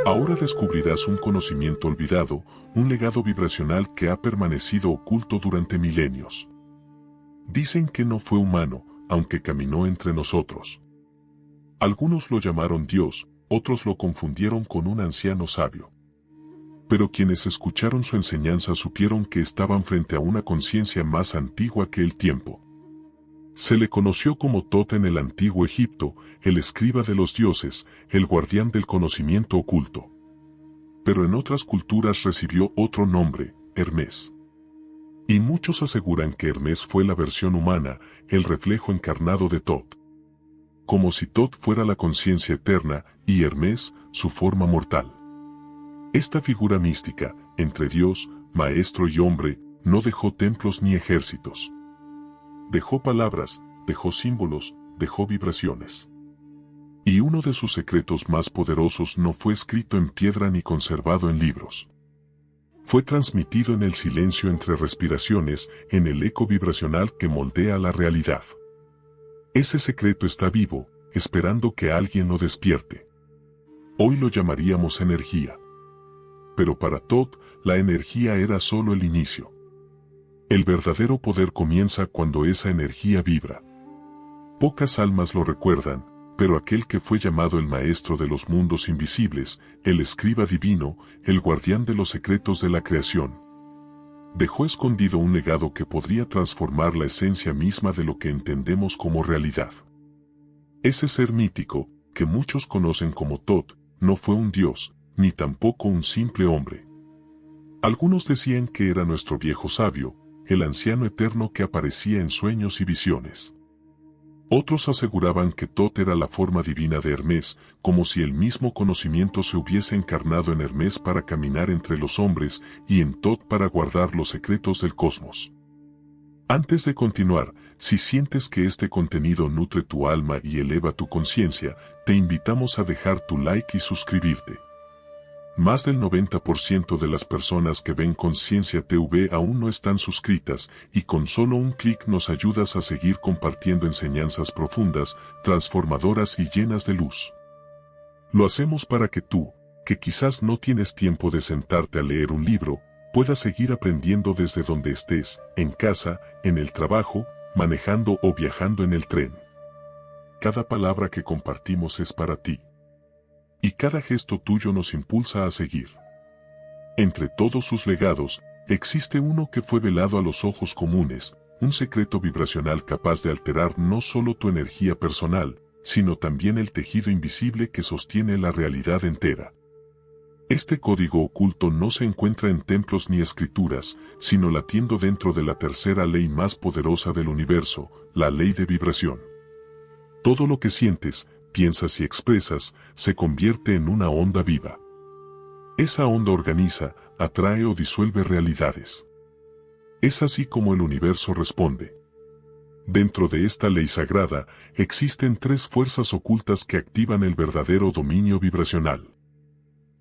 Ahora descubrirás un conocimiento olvidado, un legado vibracional que ha permanecido oculto durante milenios. Dicen que no fue humano, aunque caminó entre nosotros. Algunos lo llamaron Dios, otros lo confundieron con un anciano sabio. Pero quienes escucharon su enseñanza supieron que estaban frente a una conciencia más antigua que el tiempo. Se le conoció como Tot en el antiguo Egipto, el escriba de los dioses, el guardián del conocimiento oculto. Pero en otras culturas recibió otro nombre, Hermes. Y muchos aseguran que Hermes fue la versión humana, el reflejo encarnado de Tot. Como si Tot fuera la conciencia eterna y Hermes, su forma mortal. Esta figura mística, entre Dios, maestro y hombre, no dejó templos ni ejércitos. Dejó palabras, dejó símbolos, dejó vibraciones. Y uno de sus secretos más poderosos no fue escrito en piedra ni conservado en libros. Fue transmitido en el silencio entre respiraciones, en el eco vibracional que moldea la realidad. Ese secreto está vivo, esperando que alguien lo despierte. Hoy lo llamaríamos energía. Pero para Tot, la energía era solo el inicio. El verdadero poder comienza cuando esa energía vibra. Pocas almas lo recuerdan, pero aquel que fue llamado el maestro de los mundos invisibles, el escriba divino, el guardián de los secretos de la creación, dejó escondido un legado que podría transformar la esencia misma de lo que entendemos como realidad. Ese ser mítico, que muchos conocen como Tot, no fue un dios, ni tampoco un simple hombre. Algunos decían que era nuestro viejo sabio, el anciano eterno que aparecía en sueños y visiones. Otros aseguraban que Tot era la forma divina de Hermes, como si el mismo conocimiento se hubiese encarnado en Hermes para caminar entre los hombres y en Tot para guardar los secretos del cosmos. Antes de continuar, si sientes que este contenido nutre tu alma y eleva tu conciencia, te invitamos a dejar tu like y suscribirte. Más del 90% de las personas que ven Conciencia TV aún no están suscritas, y con solo un clic nos ayudas a seguir compartiendo enseñanzas profundas, transformadoras y llenas de luz. Lo hacemos para que tú, que quizás no tienes tiempo de sentarte a leer un libro, puedas seguir aprendiendo desde donde estés, en casa, en el trabajo, manejando o viajando en el tren. Cada palabra que compartimos es para ti. Y cada gesto tuyo nos impulsa a seguir. Entre todos sus legados, existe uno que fue velado a los ojos comunes, un secreto vibracional capaz de alterar no solo tu energía personal, sino también el tejido invisible que sostiene la realidad entera. Este código oculto no se encuentra en templos ni escrituras, sino latiendo dentro de la tercera ley más poderosa del universo, la ley de vibración. Todo lo que sientes, piensas y expresas, se convierte en una onda viva. Esa onda organiza, atrae o disuelve realidades. Es así como el universo responde. Dentro de esta ley sagrada, existen tres fuerzas ocultas que activan el verdadero dominio vibracional.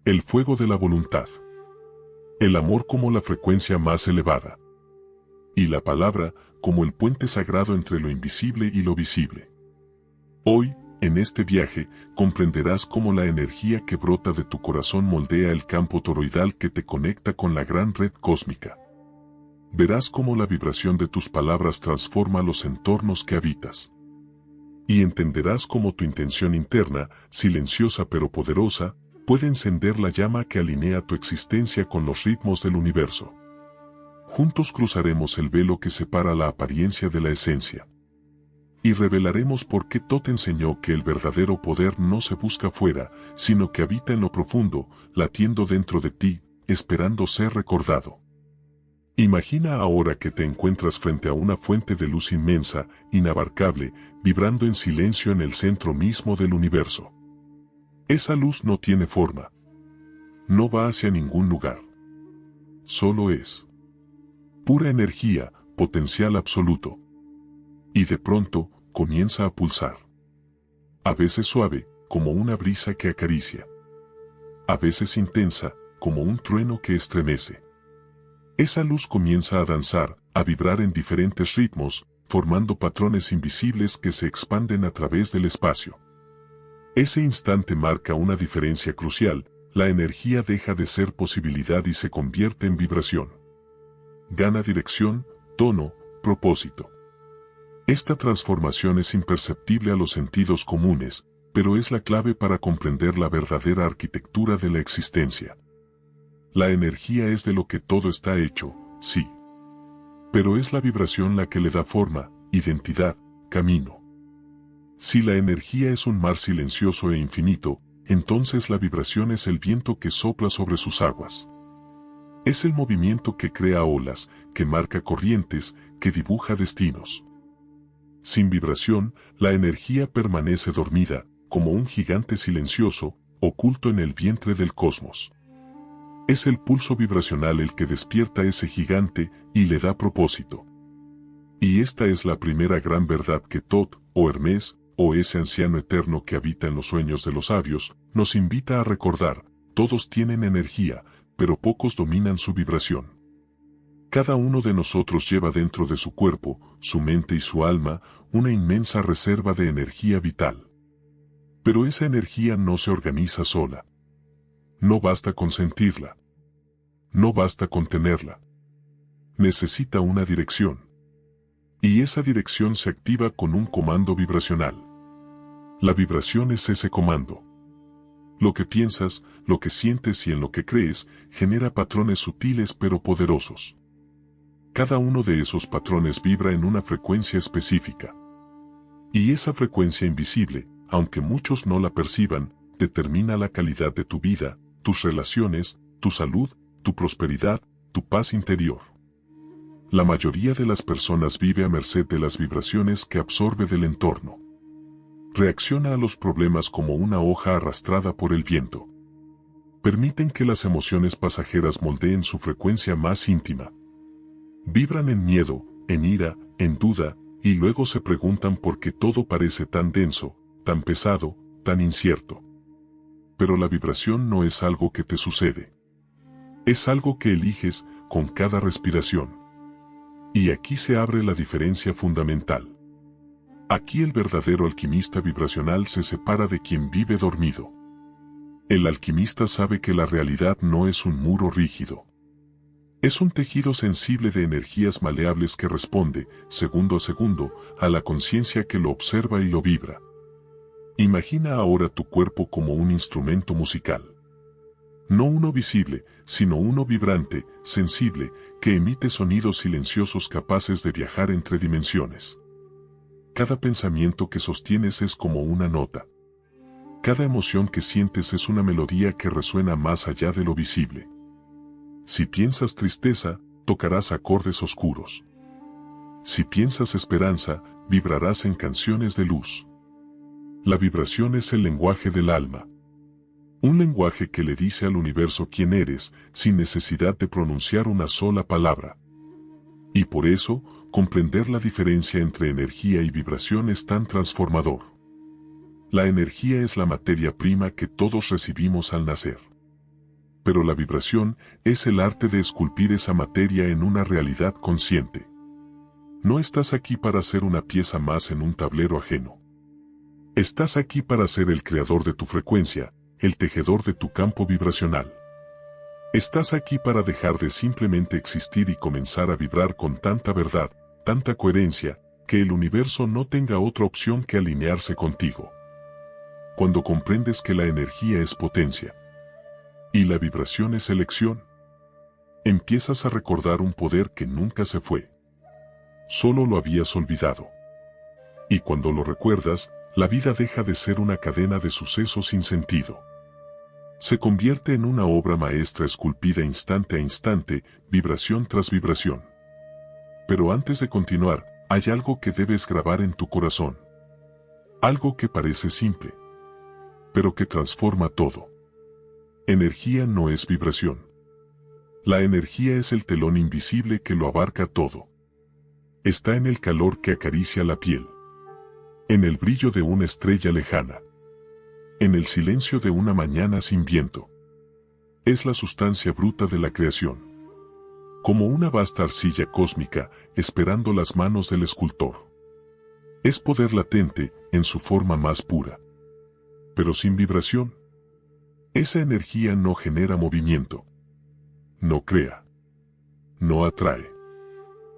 El fuego de la voluntad. El amor como la frecuencia más elevada. Y la palabra como el puente sagrado entre lo invisible y lo visible. Hoy, en este viaje, comprenderás cómo la energía que brota de tu corazón moldea el campo toroidal que te conecta con la gran red cósmica. Verás cómo la vibración de tus palabras transforma los entornos que habitas. Y entenderás cómo tu intención interna, silenciosa pero poderosa, puede encender la llama que alinea tu existencia con los ritmos del universo. Juntos cruzaremos el velo que separa la apariencia de la esencia. Y revelaremos por qué Tot enseñó que el verdadero poder no se busca fuera, sino que habita en lo profundo, latiendo dentro de ti, esperando ser recordado. Imagina ahora que te encuentras frente a una fuente de luz inmensa, inabarcable, vibrando en silencio en el centro mismo del universo. Esa luz no tiene forma. No va hacia ningún lugar. Solo es. Pura energía, potencial absoluto. Y de pronto, comienza a pulsar. A veces suave, como una brisa que acaricia. A veces intensa, como un trueno que estremece. Esa luz comienza a danzar, a vibrar en diferentes ritmos, formando patrones invisibles que se expanden a través del espacio. Ese instante marca una diferencia crucial, La energía deja de ser posibilidad y se convierte en vibración. Gana dirección, tono, propósito. Esta transformación es imperceptible a los sentidos comunes, pero es la clave para comprender la verdadera arquitectura de la existencia. La energía es de lo que todo está hecho, sí. Pero es la vibración la que le da forma, identidad, camino. Si la energía es un mar silencioso e infinito, entonces la vibración es el viento que sopla sobre sus aguas. Es el movimiento que crea olas, que marca corrientes, que dibuja destinos. Sin vibración, la energía permanece dormida, como un gigante silencioso, oculto en el vientre del cosmos. Es el pulso vibracional el que despierta ese gigante y le da propósito. Y esta es la primera gran verdad que Thoth, o Hermes, o ese anciano eterno que habita en los sueños de los sabios, nos invita a recordar: todos tienen energía, pero pocos dominan su vibración. Cada uno de nosotros lleva dentro de su cuerpo, su mente y su alma, una inmensa reserva de energía vital. Pero esa energía no se organiza sola. No basta con sentirla. No basta con tenerla. Necesita una dirección. Y esa dirección se activa con un comando vibracional. La vibración es ese comando. Lo que piensas, lo que sientes y en lo que crees, genera patrones sutiles pero poderosos. Cada uno de esos patrones vibra en una frecuencia específica. Y esa frecuencia invisible, aunque muchos no la perciban, determina la calidad de tu vida, tus relaciones, tu salud, tu prosperidad, tu paz interior. La mayoría de las personas vive a merced de las vibraciones que absorbe del entorno. Reacciona a los problemas como una hoja arrastrada por el viento. Permiten que las emociones pasajeras moldeen su frecuencia más íntima. Vibran en miedo, en ira, en duda, y luego se preguntan por qué todo parece tan denso, tan pesado, tan incierto. Pero la vibración no es algo que te sucede. Es algo que eliges con cada respiración. Y aquí se abre la diferencia fundamental. Aquí el verdadero alquimista vibracional se separa de quien vive dormido. El alquimista sabe que la realidad no es un muro rígido. Es un tejido sensible de energías maleables que responde, segundo a segundo, a la conciencia que lo observa y lo vibra. Imagina ahora tu cuerpo como un instrumento musical. No uno visible, sino uno vibrante, sensible, que emite sonidos silenciosos capaces de viajar entre dimensiones. Cada pensamiento que sostienes es como una nota. Cada emoción que sientes es una melodía que resuena más allá de lo visible. Si piensas tristeza, tocarás acordes oscuros. Si piensas esperanza, vibrarás en canciones de luz. La vibración es el lenguaje del alma. Un lenguaje que le dice al universo quién eres, sin necesidad de pronunciar una sola palabra. Y por eso, comprender la diferencia entre energía y vibración es tan transformador. La energía es la materia prima que todos recibimos al nacer. Pero la vibración es el arte de esculpir esa materia en una realidad consciente. No estás aquí para ser una pieza más en un tablero ajeno. Estás aquí para ser el creador de tu frecuencia, el tejedor de tu campo vibracional. Estás aquí para dejar de simplemente existir y comenzar a vibrar con tanta verdad, tanta coherencia, que el universo no tenga otra opción que alinearse contigo. Cuando comprendes que la energía es potencia y la vibración es elección, empiezas a recordar un poder que nunca se fue. Solo lo habías olvidado. Y cuando lo recuerdas, la vida deja de ser una cadena de sucesos sin sentido. Se convierte en una obra maestra esculpida instante a instante, vibración tras vibración. Pero antes de continuar, hay algo que debes grabar en tu corazón. Algo que parece simple, pero que transforma todo. Energía no es vibración. La energía es el telón invisible que lo abarca todo. Está en el calor que acaricia la piel. En el brillo de una estrella lejana. En el silencio de una mañana sin viento. Es la sustancia bruta de la creación. Como una vasta arcilla cósmica, esperando las manos del escultor. Es poder latente, en su forma más pura. Pero sin vibración. Esa energía no genera movimiento, no crea, no atrae,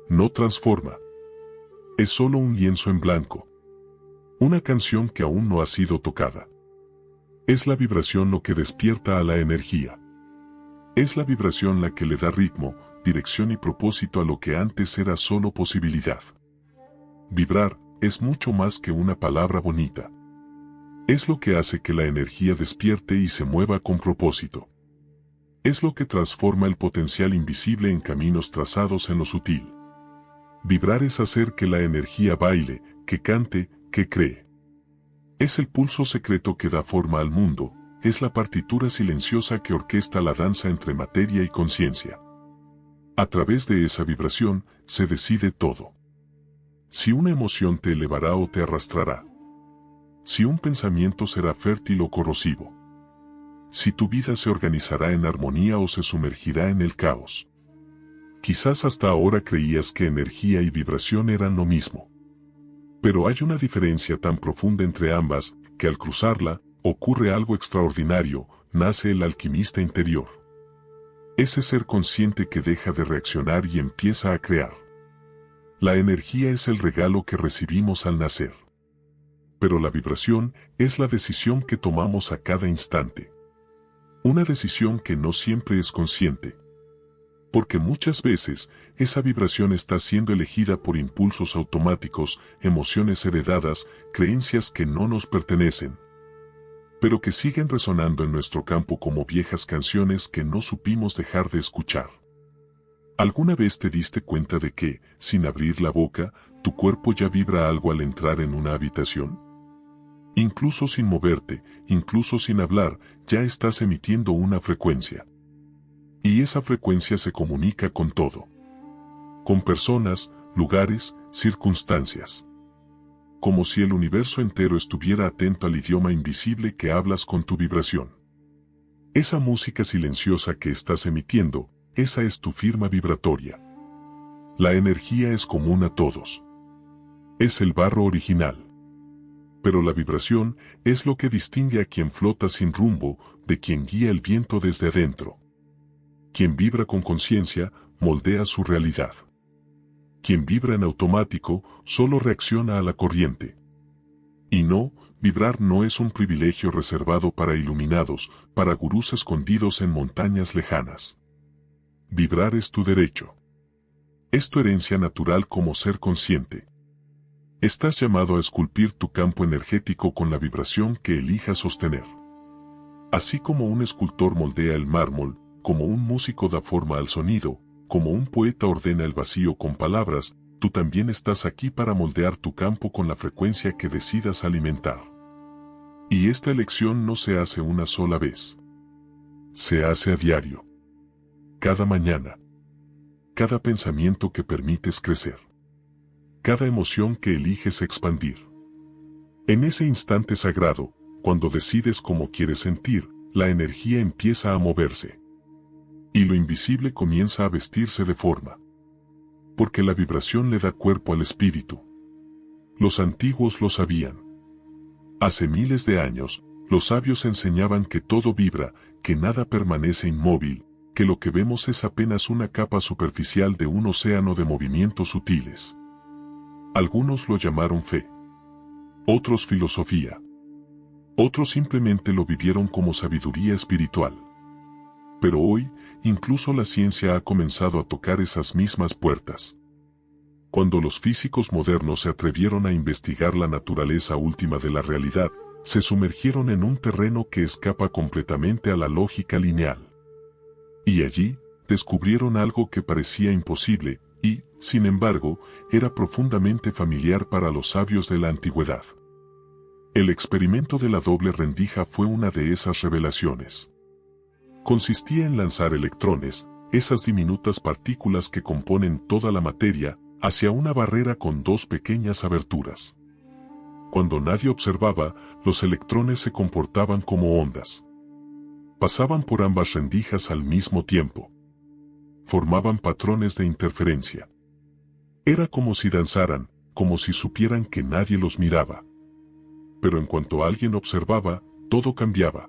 no transforma. Es solo un lienzo en blanco, una canción que aún no ha sido tocada. Es la vibración lo que despierta a la energía. Es la vibración la que le da ritmo, dirección y propósito a lo que antes era solo posibilidad. Vibrar es mucho más que una palabra bonita. Es lo que hace que la energía despierte y se mueva con propósito. Es lo que transforma el potencial invisible en caminos trazados en lo sutil. Vibrar es hacer que la energía baile, que cante, que cree. Es el pulso secreto que da forma al mundo, es la partitura silenciosa que orquesta la danza entre materia y conciencia. A través de esa vibración, se decide todo. Si una emoción te elevará o te arrastrará. Si un pensamiento será fértil o corrosivo. Si tu vida se organizará en armonía o se sumergirá en el caos. Quizás hasta ahora creías que energía y vibración eran lo mismo. Pero hay una diferencia tan profunda entre ambas, que al cruzarla, ocurre algo extraordinario, nace el alquimista interior. Ese ser consciente que deja de reaccionar y empieza a crear. La energía es el regalo que recibimos al nacer. Pero la vibración es la decisión que tomamos a cada instante. Una decisión que no siempre es consciente. Porque muchas veces, esa vibración está siendo elegida por impulsos automáticos, emociones heredadas, creencias que no nos pertenecen. Pero que siguen resonando en nuestro campo como viejas canciones que no supimos dejar de escuchar. ¿Alguna vez te diste cuenta de que, sin abrir la boca, tu cuerpo ya vibra algo al entrar en una habitación? Incluso sin moverte, incluso sin hablar, ya estás emitiendo una frecuencia. Y esa frecuencia se comunica con todo. Con personas, lugares, circunstancias. Como si el universo entero estuviera atento al idioma invisible que hablas con tu vibración. Esa música silenciosa que estás emitiendo, esa es tu firma vibratoria. La energía es común a todos. Es el barro original. Pero la vibración es lo que distingue a quien flota sin rumbo de quien guía el viento desde adentro. Quien vibra con conciencia, moldea su realidad. Quien vibra en automático, solo reacciona a la corriente. Y no, vibrar no es un privilegio reservado para iluminados, para gurús escondidos en montañas lejanas. Vibrar es tu derecho. Es tu herencia natural como ser consciente. Estás llamado a esculpir tu campo energético con la vibración que elijas sostener. Así como un escultor moldea el mármol, como un músico da forma al sonido, como un poeta ordena el vacío con palabras, tú también estás aquí para moldear tu campo con la frecuencia que decidas alimentar. Y esta elección no se hace una sola vez. Se hace a diario. Cada mañana. Cada pensamiento que permites crecer. Cada emoción que eliges expandir. En ese instante sagrado, cuando decides cómo quieres sentir, la energía empieza a moverse. Y lo invisible comienza a vestirse de forma. Porque la vibración le da cuerpo al espíritu. Los antiguos lo sabían. Hace miles de años, los sabios enseñaban que todo vibra, que nada permanece inmóvil, que lo que vemos es apenas una capa superficial de un océano de movimientos sutiles. Algunos lo llamaron fe. Otros filosofía. Otros simplemente lo vivieron como sabiduría espiritual. Pero hoy, incluso la ciencia ha comenzado a tocar esas mismas puertas. Cuando los físicos modernos se atrevieron a investigar la naturaleza última de la realidad, se sumergieron en un terreno que escapa completamente a la lógica lineal. Y allí, descubrieron algo que parecía imposible, y, sin embargo, era profundamente familiar para los sabios de la antigüedad. El experimento de la doble rendija fue una de esas revelaciones. Consistía en lanzar electrones, esas diminutas partículas que componen toda la materia, hacia una barrera con dos pequeñas aberturas. Cuando nadie observaba, los electrones se comportaban como ondas. Pasaban por ambas rendijas al mismo tiempo. Formaban patrones de interferencia. Era como si danzaran, como si supieran que nadie los miraba. Pero en cuanto alguien observaba, todo cambiaba.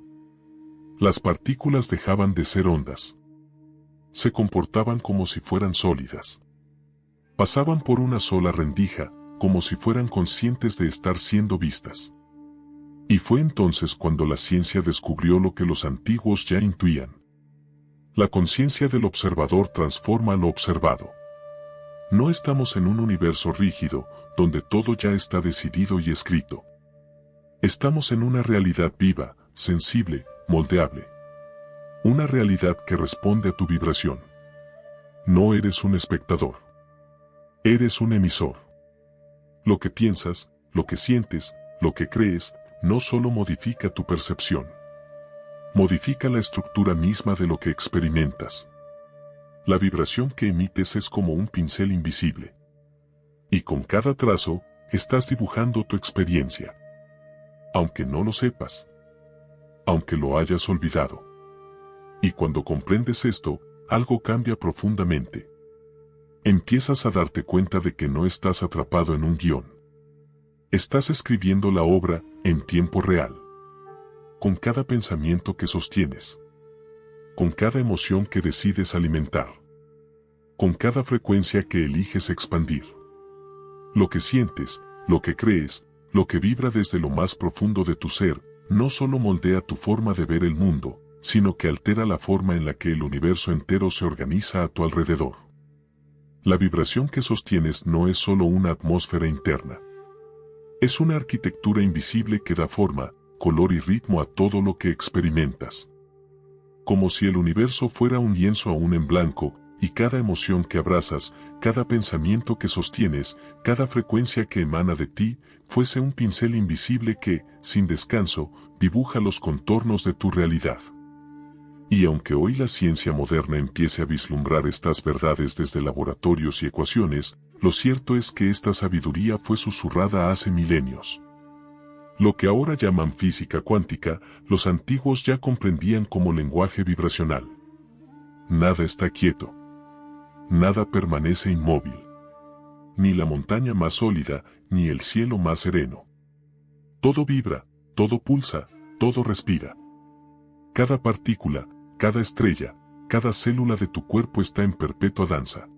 Las partículas dejaban de ser ondas. Se comportaban como si fueran sólidas. Pasaban por una sola rendija, como si fueran conscientes de estar siendo vistas. Y fue entonces cuando la ciencia descubrió lo que los antiguos ya intuían. La conciencia del observador transforma lo observado. No estamos en un universo rígido, donde todo ya está decidido y escrito. Estamos en una realidad viva, sensible, moldeable. Una realidad que responde a tu vibración. No eres un espectador. Eres un emisor. Lo que piensas, lo que sientes, lo que crees, no solo modifica tu percepción. Modifica la estructura misma de lo que experimentas. La vibración que emites es como un pincel invisible. Y con cada trazo, estás dibujando tu experiencia. Aunque no lo sepas. Aunque lo hayas olvidado. Y cuando comprendes esto, algo cambia profundamente. Empiezas a darte cuenta de que no estás atrapado en un guión. Estás escribiendo la obra en tiempo real. Con cada pensamiento que sostienes. Con cada emoción que decides alimentar. Con cada frecuencia que eliges expandir. Lo que sientes, lo que crees, lo que vibra desde lo más profundo de tu ser, no solo moldea tu forma de ver el mundo, sino que altera la forma en la que el universo entero se organiza a tu alrededor. La vibración que sostienes no es solo una atmósfera interna. Es una arquitectura invisible que da forma, color y ritmo a todo lo que experimentas. Como si el universo fuera un lienzo aún en blanco, y cada emoción que abrazas, cada pensamiento que sostienes, cada frecuencia que emana de ti, fuese un pincel invisible que, sin descanso, dibuja los contornos de tu realidad. Y aunque hoy la ciencia moderna empiece a vislumbrar estas verdades desde laboratorios y ecuaciones, lo cierto es que esta sabiduría fue susurrada hace milenios. Lo que ahora llaman física cuántica, los antiguos ya comprendían como lenguaje vibracional. Nada está quieto. Nada permanece inmóvil. Ni la montaña más sólida, ni el cielo más sereno. Todo vibra, todo pulsa, todo respira. Cada partícula, cada estrella, cada célula de tu cuerpo está en perpetua danza.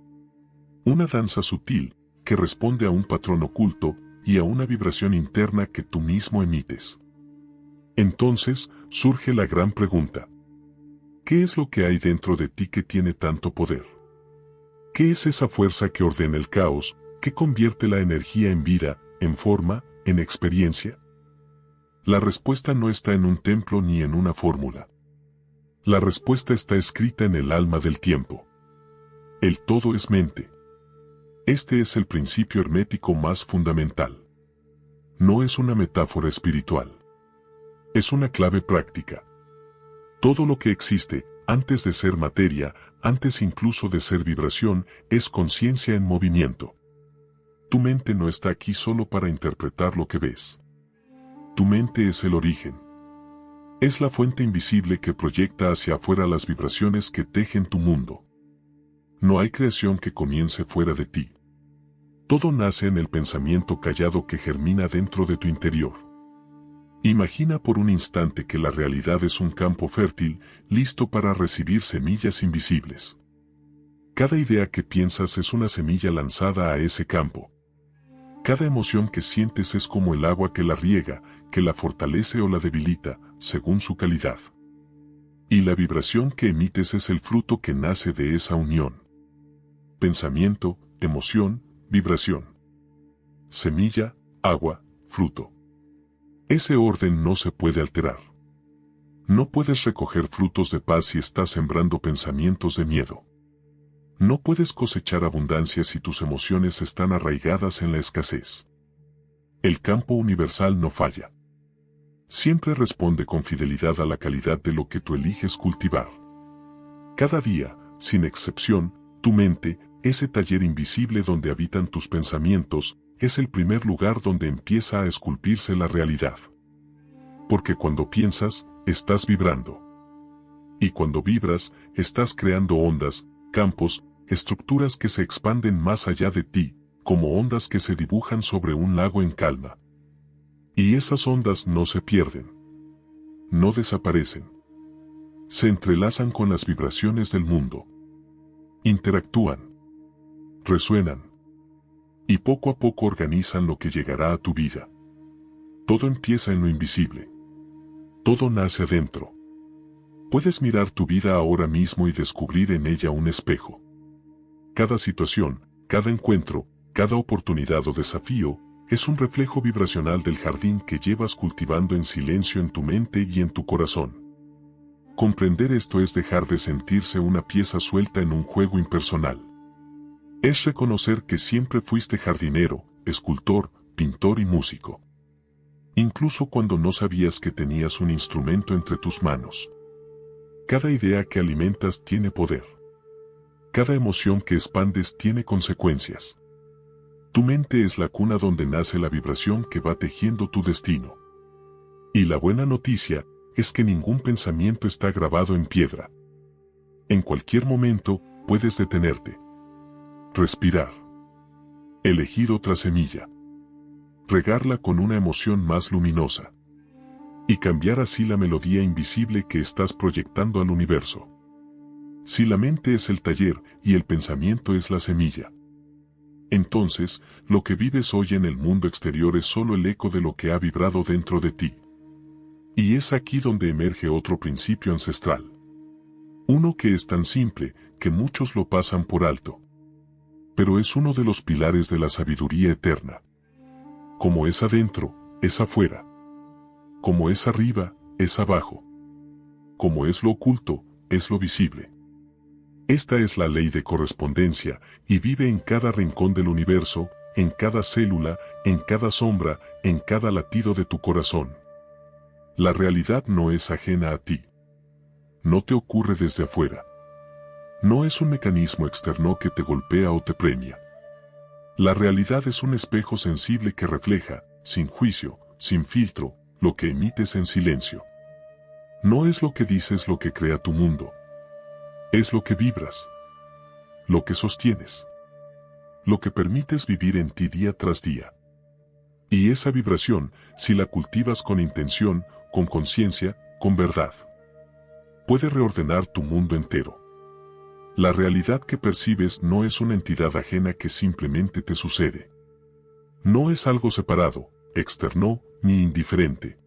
Una danza sutil, que responde a un patrón oculto y a una vibración interna que tú mismo emites. Entonces, surge la gran pregunta. ¿Qué es lo que hay dentro de ti que tiene tanto poder? ¿Qué es esa fuerza que ordena el caos, que convierte la energía en vida, en forma, en experiencia? La respuesta no está en un templo ni en una fórmula. La respuesta está escrita en el alma del tiempo. El todo es mente. Este es el principio hermético más fundamental. No es una metáfora espiritual. Es una clave práctica. Todo lo que existe, antes de ser materia, antes incluso de ser vibración, es conciencia en movimiento. Tu mente no está aquí solo para interpretar lo que ves. Tu mente es el origen. Es la fuente invisible que proyecta hacia afuera las vibraciones que tejen tu mundo. No hay creación que comience fuera de ti. Todo nace en el pensamiento callado que germina dentro de tu interior. Imagina por un instante que la realidad es un campo fértil, listo para recibir semillas invisibles. Cada idea que piensas es una semilla lanzada a ese campo. Cada emoción que sientes es como el agua que la riega, que la fortalece o la debilita, según su calidad. Y la vibración que emites es el fruto que nace de esa unión. Pensamiento, emoción, vibración. Semilla, agua, fruto. Ese orden no se puede alterar. No puedes recoger frutos de paz si estás sembrando pensamientos de miedo. No puedes cosechar abundancia si tus emociones están arraigadas en la escasez. El campo universal no falla. Siempre responde con fidelidad a la calidad de lo que tú eliges cultivar. Cada día, sin excepción, tu mente, ese taller invisible donde habitan tus pensamientos, es el primer lugar donde empieza a esculpirse la realidad. Porque cuando piensas, estás vibrando. Y cuando vibras, estás creando ondas, campos, estructuras que se expanden más allá de ti, como ondas que se dibujan sobre un lago en calma. Y esas ondas no se pierden. No desaparecen. Se entrelazan con las vibraciones del mundo. Interactúan. Resuenan. Y poco a poco organizan lo que llegará a tu vida. Todo empieza en lo invisible. Todo nace adentro. Puedes mirar tu vida ahora mismo y descubrir en ella un espejo. Cada situación, cada encuentro, cada oportunidad o desafío, es un reflejo vibracional del jardín que llevas cultivando en silencio en tu mente y en tu corazón. Comprender esto es dejar de sentirse una pieza suelta en un juego impersonal. Es reconocer que siempre fuiste jardinero, escultor, pintor y músico. Incluso cuando no sabías que tenías un instrumento entre tus manos. Cada idea que alimentas tiene poder. Cada emoción que expandes tiene consecuencias. Tu mente es la cuna donde nace la vibración que va tejiendo tu destino. Y la buena noticia es que ningún pensamiento está grabado en piedra. En cualquier momento, puedes detenerte. Respirar. Elegir otra semilla. Regarla con una emoción más luminosa. Y cambiar así la melodía invisible que estás proyectando al universo. Si la mente es el taller y el pensamiento es la semilla, entonces, lo que vives hoy en el mundo exterior es solo el eco de lo que ha vibrado dentro de ti. Y es aquí donde emerge otro principio ancestral. Uno que es tan simple, que muchos lo pasan por alto. Pero es uno de los pilares de la sabiduría eterna. Como es adentro, es afuera. Como es arriba, es abajo. Como es lo oculto, es lo visible. Esta es la ley de correspondencia, y vive en cada rincón del universo, en cada célula, en cada sombra, en cada latido de tu corazón. La realidad no es ajena a ti. No te ocurre desde afuera. No es un mecanismo externo que te golpea o te premia. La realidad es un espejo sensible que refleja, sin juicio, sin filtro, lo que emites en silencio. No es lo que dices lo que crea tu mundo. Es lo que vibras, lo que sostienes, lo que permites vivir en ti día tras día. Y esa vibración, si la cultivas con intención, con conciencia, con verdad, puede reordenar tu mundo entero. La realidad que percibes no es una entidad ajena que simplemente te sucede. No es algo separado, externo, ni indiferente.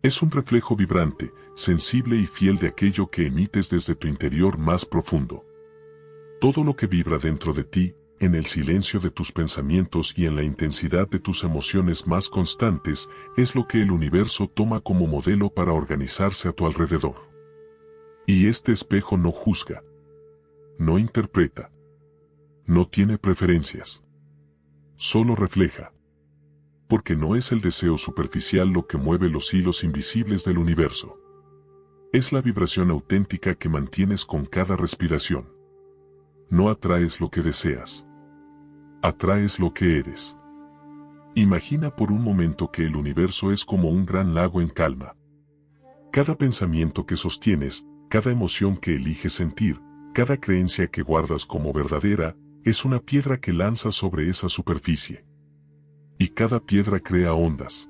Es un reflejo vibrante, sensible y fiel de aquello que emites desde tu interior más profundo. Todo lo que vibra dentro de ti, en el silencio de tus pensamientos y en la intensidad de tus emociones más constantes, es lo que el universo toma como modelo para organizarse a tu alrededor. Y este espejo no juzga, no interpreta, no tiene preferencias. Solo refleja. Porque no es el deseo superficial lo que mueve los hilos invisibles del universo. Es la vibración auténtica que mantienes con cada respiración. No atraes lo que deseas. Atraes lo que eres. Imagina por un momento que el universo es como un gran lago en calma. Cada pensamiento que sostienes, cada emoción que eliges sentir, cada creencia que guardas como verdadera, es una piedra que lanzas sobre esa superficie. Y cada piedra crea ondas.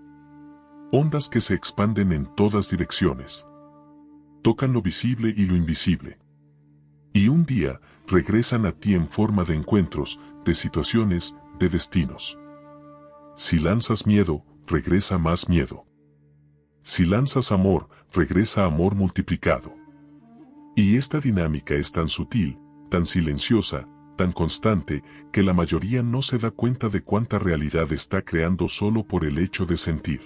Ondas que se expanden en todas direcciones. Tocan lo visible y lo invisible. Y un día, regresan a ti en forma de encuentros, de situaciones, de destinos. Si lanzas miedo, regresa más miedo. Si lanzas amor, regresa amor multiplicado. Y esta dinámica es tan sutil, tan silenciosa, tan constante, que la mayoría no se da cuenta de cuánta realidad está creando solo por el hecho de sentir.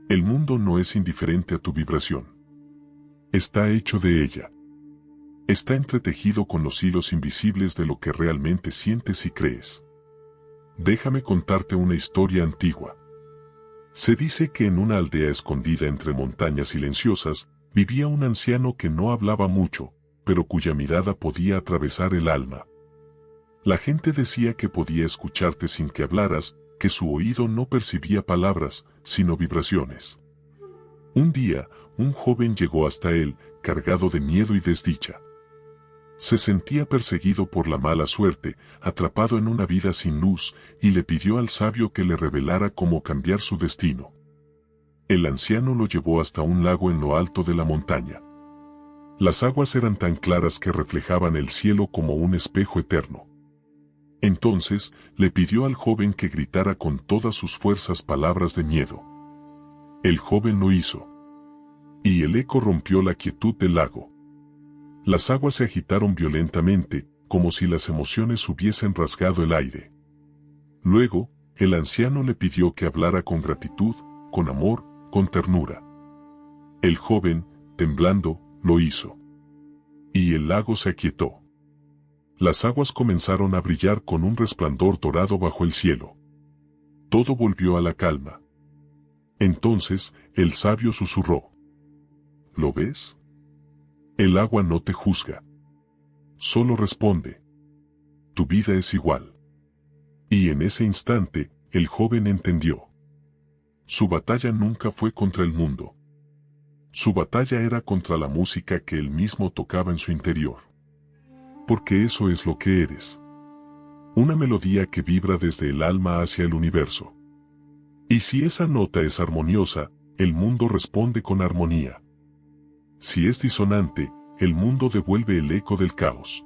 El mundo no es indiferente a tu vibración. Está hecho de ella. Está entretejido con los hilos invisibles de lo que realmente sientes y crees. Déjame contarte una historia antigua. Se dice que en una aldea escondida entre montañas silenciosas, vivía un anciano que no hablaba mucho, pero cuya mirada podía atravesar el alma. La gente decía que podía escucharte sin que hablaras, que su oído no percibía palabras, sino vibraciones. Un día, un joven llegó hasta él, cargado de miedo y desdicha. Se sentía perseguido por la mala suerte, atrapado en una vida sin luz, y le pidió al sabio que le revelara cómo cambiar su destino. El anciano lo llevó hasta un lago en lo alto de la montaña. Las aguas eran tan claras que reflejaban el cielo como un espejo eterno. Entonces, le pidió al joven que gritara con todas sus fuerzas palabras de miedo. El joven lo hizo. Y el eco rompió la quietud del lago. Las aguas se agitaron violentamente, como si las emociones hubiesen rasgado el aire. Luego, el anciano le pidió que hablara con gratitud, con amor, con ternura. El joven, temblando, lo hizo. Y el lago se aquietó. Las aguas comenzaron a brillar con un resplandor dorado bajo el cielo. Todo volvió a la calma. Entonces, el sabio susurró. ¿Lo ves? El agua no te juzga. Solo responde. Tu vida es igual. Y en ese instante, el joven entendió. Su batalla nunca fue contra el mundo. Su batalla era contra la música que él mismo tocaba en su interior. Porque eso es lo que eres. Una melodía que vibra desde el alma hacia el universo. Y si esa nota es armoniosa, el mundo responde con armonía. Si es disonante, el mundo devuelve el eco del caos.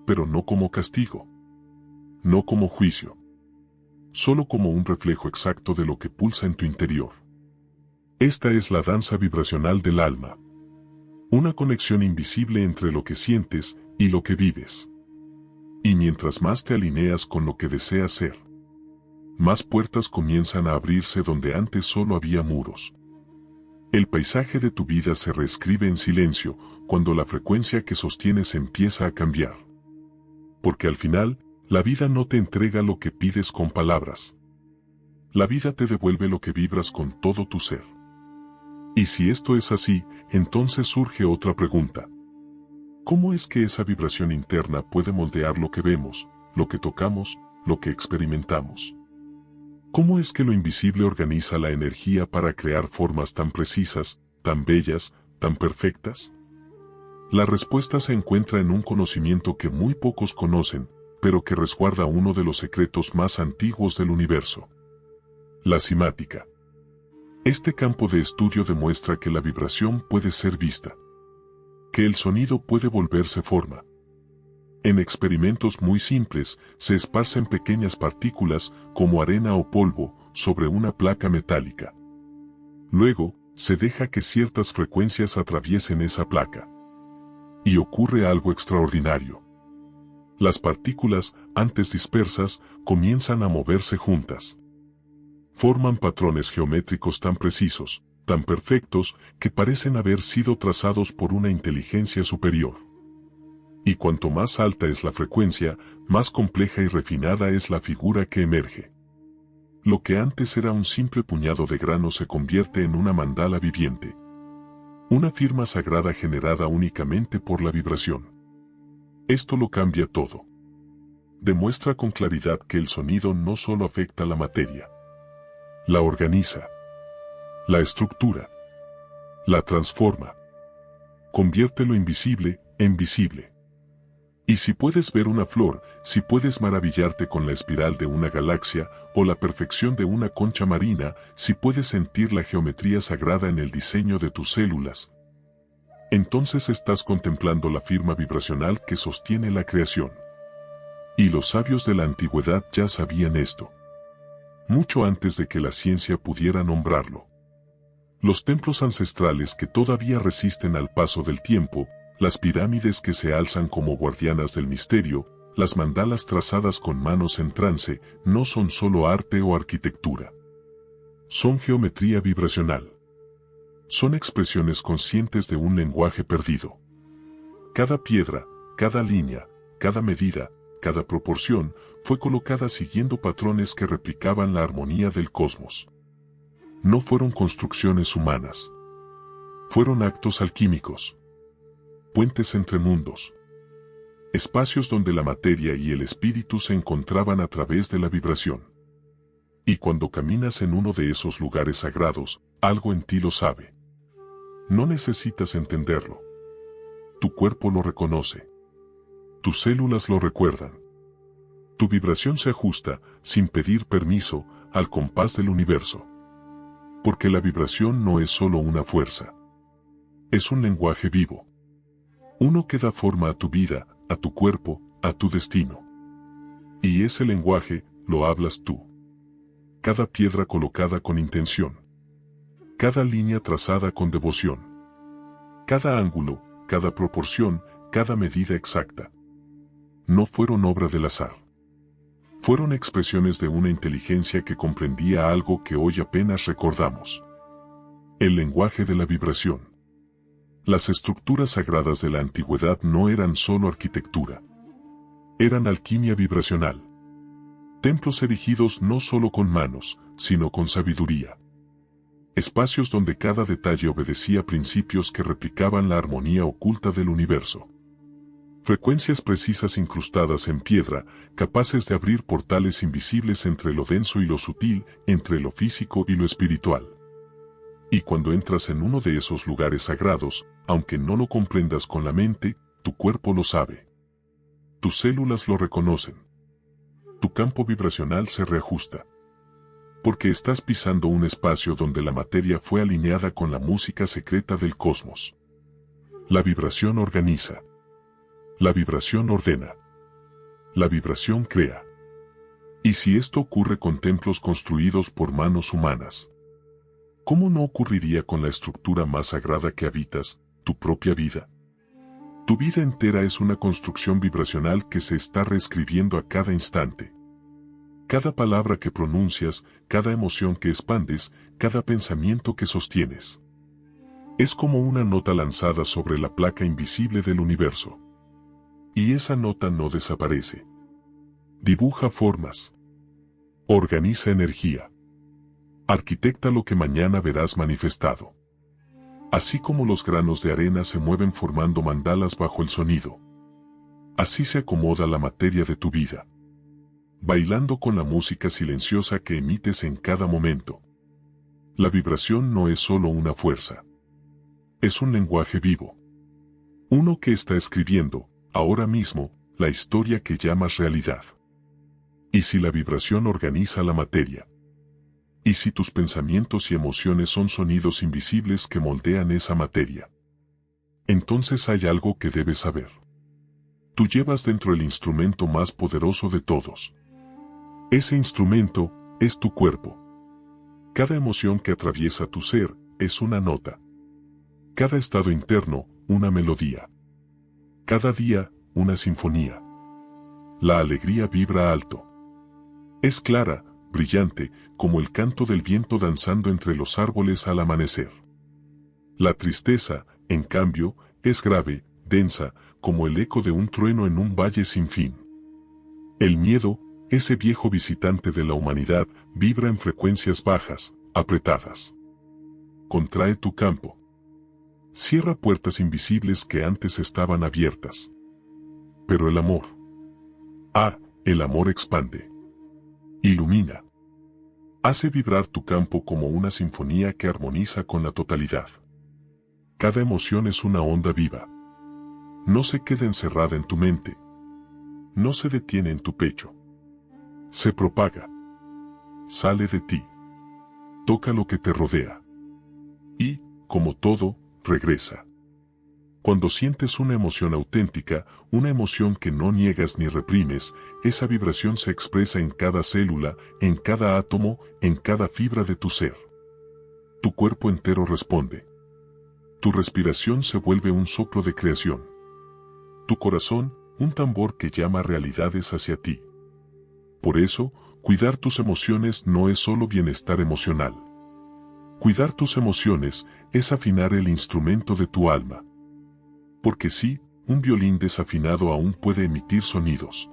Pero no como castigo. No como juicio. Solo como un reflejo exacto de lo que pulsa en tu interior. Esta es la danza vibracional del alma. Una conexión invisible entre lo que sientes y lo que vives. Y mientras más te alineas con lo que deseas ser, más puertas comienzan a abrirse donde antes solo había muros. El paisaje de tu vida se reescribe en silencio cuando la frecuencia que sostienes empieza a cambiar. Porque al final, la vida no te entrega lo que pides con palabras. La vida te devuelve lo que vibras con todo tu ser. Y si esto es así, entonces surge otra pregunta. ¿Cómo es que esa vibración interna puede moldear lo que vemos, lo que tocamos, lo que experimentamos? ¿Cómo es que lo invisible organiza la energía para crear formas tan precisas, tan bellas, tan perfectas? La respuesta se encuentra en un conocimiento que muy pocos conocen, pero que resguarda uno de los secretos más antiguos del universo. La cimática. Este campo de estudio demuestra que la vibración puede ser vista. Que el sonido puede volverse forma. En experimentos muy simples, se esparcen pequeñas partículas, como arena o polvo, sobre una placa metálica. Luego, se deja que ciertas frecuencias atraviesen esa placa. Y ocurre algo extraordinario. Las partículas, antes dispersas, comienzan a moverse juntas. Forman patrones geométricos tan precisos, tan perfectos, que parecen haber sido trazados por una inteligencia superior. Y cuanto más alta es la frecuencia, más compleja y refinada es la figura que emerge. Lo que antes era un simple puñado de grano se convierte en una mandala viviente. Una firma sagrada generada únicamente por la vibración. Esto lo cambia todo. Demuestra con claridad que el sonido no solo afecta la materia. La organiza. La estructura. La transforma. Convierte lo invisible en visible. Y si puedes ver una flor, si puedes maravillarte con la espiral de una galaxia o la perfección de una concha marina, si puedes sentir la geometría sagrada en el diseño de tus células, entonces estás contemplando la firma vibracional que sostiene la creación. Y los sabios de la antigüedad ya sabían esto. Mucho antes de que la ciencia pudiera nombrarlo. Los templos ancestrales que todavía resisten al paso del tiempo, las pirámides que se alzan como guardianas del misterio, las mandalas trazadas con manos en trance, no son solo arte o arquitectura. Son geometría vibracional. Son expresiones conscientes de un lenguaje perdido. Cada piedra, cada línea, cada medida, cada proporción, fue colocada siguiendo patrones que replicaban la armonía del cosmos. No fueron construcciones humanas. Fueron actos alquímicos. Puentes entre mundos. Espacios donde la materia y el espíritu se encontraban a través de la vibración. Y cuando caminas en uno de esos lugares sagrados, algo en ti lo sabe. No necesitas entenderlo. Tu cuerpo lo reconoce. Tus células lo recuerdan. Tu vibración se ajusta, sin pedir permiso, al compás del universo. Porque la vibración no es solo una fuerza. Es un lenguaje vivo. Uno que da forma a tu vida, a tu cuerpo, a tu destino. Y ese lenguaje lo hablas tú. Cada piedra colocada con intención. Cada línea trazada con devoción. Cada ángulo, cada proporción, cada medida exacta. No fueron obra del azar. Fueron expresiones de una inteligencia que comprendía algo que hoy apenas recordamos. El lenguaje de la vibración. Las estructuras sagradas de la antigüedad no eran solo arquitectura. Eran alquimia vibracional. Templos erigidos no solo con manos, sino con sabiduría. Espacios donde cada detalle obedecía principios que replicaban la armonía oculta del universo. Frecuencias precisas incrustadas en piedra, capaces de abrir portales invisibles entre lo denso y lo sutil, entre lo físico y lo espiritual. Y cuando entras en uno de esos lugares sagrados, aunque no lo comprendas con la mente, tu cuerpo lo sabe. Tus células lo reconocen. Tu campo vibracional se reajusta. Porque estás pisando un espacio donde la materia fue alineada con la música secreta del cosmos. La vibración organiza. La vibración ordena. La vibración crea. Y si esto ocurre con templos construidos por manos humanas, ¿cómo no ocurriría con la estructura más sagrada que habitas, tu propia vida? Tu vida entera es una construcción vibracional que se está reescribiendo a cada instante. Cada palabra que pronuncias, cada emoción que expandes, cada pensamiento que sostienes. Es como una nota lanzada sobre la placa invisible del universo. Y esa nota no desaparece. Dibuja formas. Organiza energía. Arquitecta lo que mañana verás manifestado. Así como los granos de arena se mueven formando mandalas bajo el sonido. Así se acomoda la materia de tu vida. Bailando con la música silenciosa que emites en cada momento. La vibración no es solo una fuerza. Es un lenguaje vivo. Uno que está escribiendo, ahora mismo, la historia que llamas realidad. Y si la vibración organiza la materia. Y si tus pensamientos y emociones son sonidos invisibles que moldean esa materia. Entonces hay algo que debes saber. Tú llevas dentro el instrumento más poderoso de todos. Ese instrumento es tu cuerpo. Cada emoción que atraviesa tu ser es una nota. Cada estado interno, una melodía. Cada día, una sinfonía. La alegría vibra alto. Es clara, brillante, como el canto del viento danzando entre los árboles al amanecer. La tristeza, en cambio, es grave, densa, como el eco de un trueno en un valle sin fin. El miedo, ese viejo visitante de la humanidad, vibra en frecuencias bajas, apretadas. Contrae tu campo. Cierra puertas invisibles que antes estaban abiertas. Pero el amor. El amor expande. Ilumina. Hace vibrar tu campo como una sinfonía que armoniza con la totalidad. Cada emoción es una onda viva. No se queda encerrada en tu mente. No se detiene en tu pecho. Se propaga. Sale de ti. Toca lo que te rodea. Y, como todo, regresa. Cuando sientes una emoción auténtica, una emoción que no niegas ni reprimes, esa vibración se expresa en cada célula, en cada átomo, en cada fibra de tu ser. Tu cuerpo entero responde. Tu respiración se vuelve un soplo de creación. Tu corazón, un tambor que llama realidades hacia ti. Por eso, cuidar tus emociones no es solo bienestar emocional. Cuidar tus emociones es afinar el instrumento de tu alma. Porque sí, un violín desafinado aún puede emitir sonidos.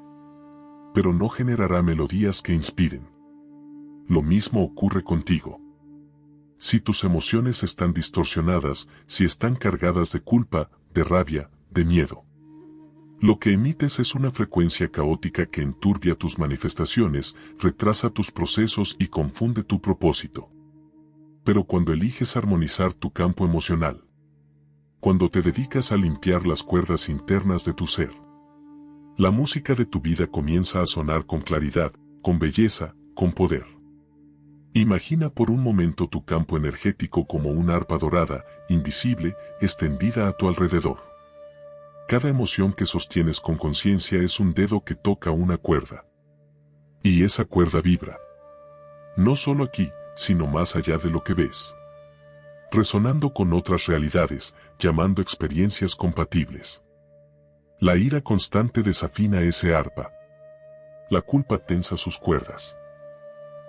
Pero no generará melodías que inspiren. Lo mismo ocurre contigo. Si tus emociones están distorsionadas, si están cargadas de culpa, de rabia, de miedo. Lo que emites es una frecuencia caótica que enturbia tus manifestaciones, retrasa tus procesos y confunde tu propósito. Pero cuando eliges armonizar tu campo emocional, cuando te dedicas a limpiar las cuerdas internas de tu ser, la música de tu vida comienza a sonar con claridad, con belleza, con poder. Imagina por un momento tu campo energético como una arpa dorada, invisible, extendida a tu alrededor. Cada emoción que sostienes con conciencia es un dedo que toca una cuerda. Y esa cuerda vibra. No solo aquí, sino más allá de lo que ves. Resonando con otras realidades, llamando experiencias compatibles. La ira constante desafina ese arpa. La culpa tensa sus cuerdas.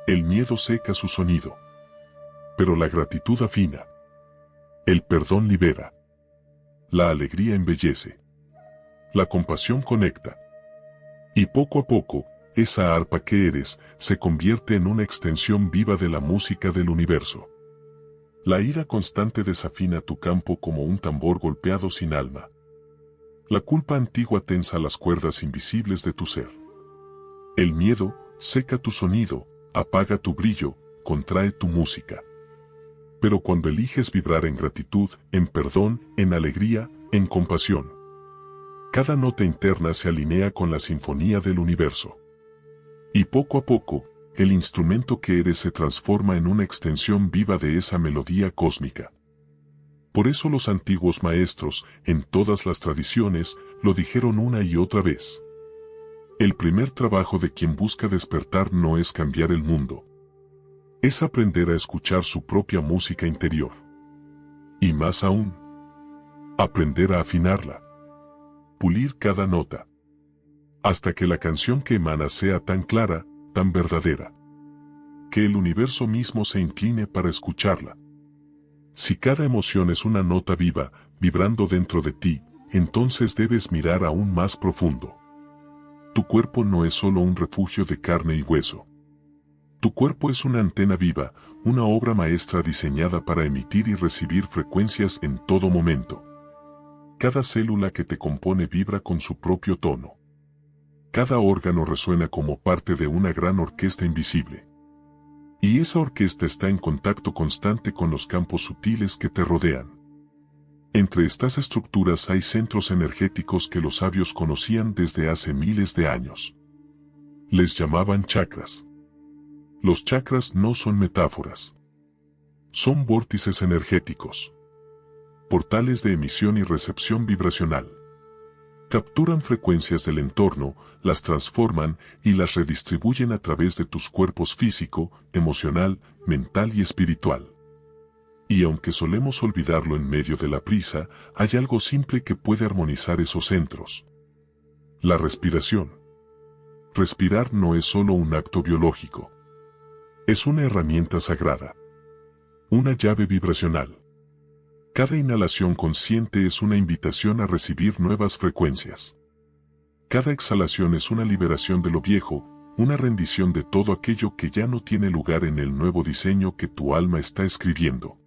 El miedo seca su sonido. Pero la gratitud afina. El perdón libera. La alegría embellece. La compasión conecta. Y poco a poco, esa arpa que eres se convierte en una extensión viva de la música del universo. La ira constante desafina tu campo como un tambor golpeado sin alma. La culpa antigua tensa las cuerdas invisibles de tu ser. El miedo seca tu sonido, apaga tu brillo, contrae tu música. Pero cuando eliges vibrar en gratitud, en perdón, en alegría, en compasión, cada nota interna se alinea con la sinfonía del universo. Y poco a poco, el instrumento que eres se transforma en una extensión viva de esa melodía cósmica. Por eso los antiguos maestros, en todas las tradiciones, lo dijeron una y otra vez. El primer trabajo de quien busca despertar no es cambiar el mundo. Es aprender a escuchar su propia música interior. Y más aún, aprender a afinarla. Pulir cada nota. Hasta que la canción que emana sea tan clara, tan verdadera. Que el universo mismo se incline para escucharla. Si cada emoción es una nota viva, vibrando dentro de ti, entonces debes mirar aún más profundo. Tu cuerpo no es solo un refugio de carne y hueso. Tu cuerpo es una antena viva, una obra maestra diseñada para emitir y recibir frecuencias en todo momento. Cada célula que te compone vibra con su propio tono. Cada órgano resuena como parte de una gran orquesta invisible. Y esa orquesta está en contacto constante con los campos sutiles que te rodean. Entre estas estructuras hay centros energéticos que los sabios conocían desde hace miles de años. Les llamaban chakras. Los chakras no son metáforas. Son vórtices energéticos. Portales de emisión y recepción vibracional. Capturan frecuencias del entorno, las transforman y las redistribuyen a través de tus cuerpos físico, emocional, mental y espiritual. Y aunque solemos olvidarlo en medio de la prisa, hay algo simple que puede armonizar esos centros. La respiración. Respirar no es solo un acto biológico. Es una herramienta sagrada. Una llave vibracional. Cada inhalación consciente es una invitación a recibir nuevas frecuencias. Cada exhalación es una liberación de lo viejo, una rendición de todo aquello que ya no tiene lugar en el nuevo diseño que tu alma está escribiendo.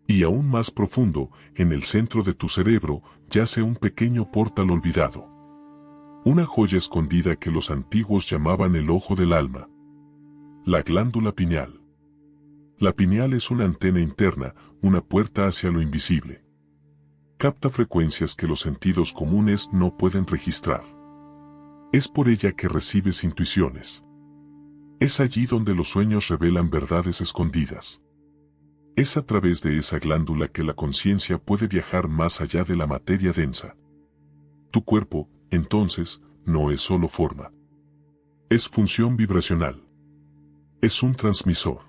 Y aún más profundo, en el centro de tu cerebro, yace un pequeño portal olvidado. Una joya escondida que los antiguos llamaban el ojo del alma. La glándula pineal. La pineal es una antena interna, una puerta hacia lo invisible. Capta frecuencias que los sentidos comunes no pueden registrar. Es por ella que recibes intuiciones. Es allí donde los sueños revelan verdades escondidas. Es a través de esa glándula que la conciencia puede viajar más allá de la materia densa. Tu cuerpo, entonces, no es solo forma. Es función vibracional. Es un transmisor.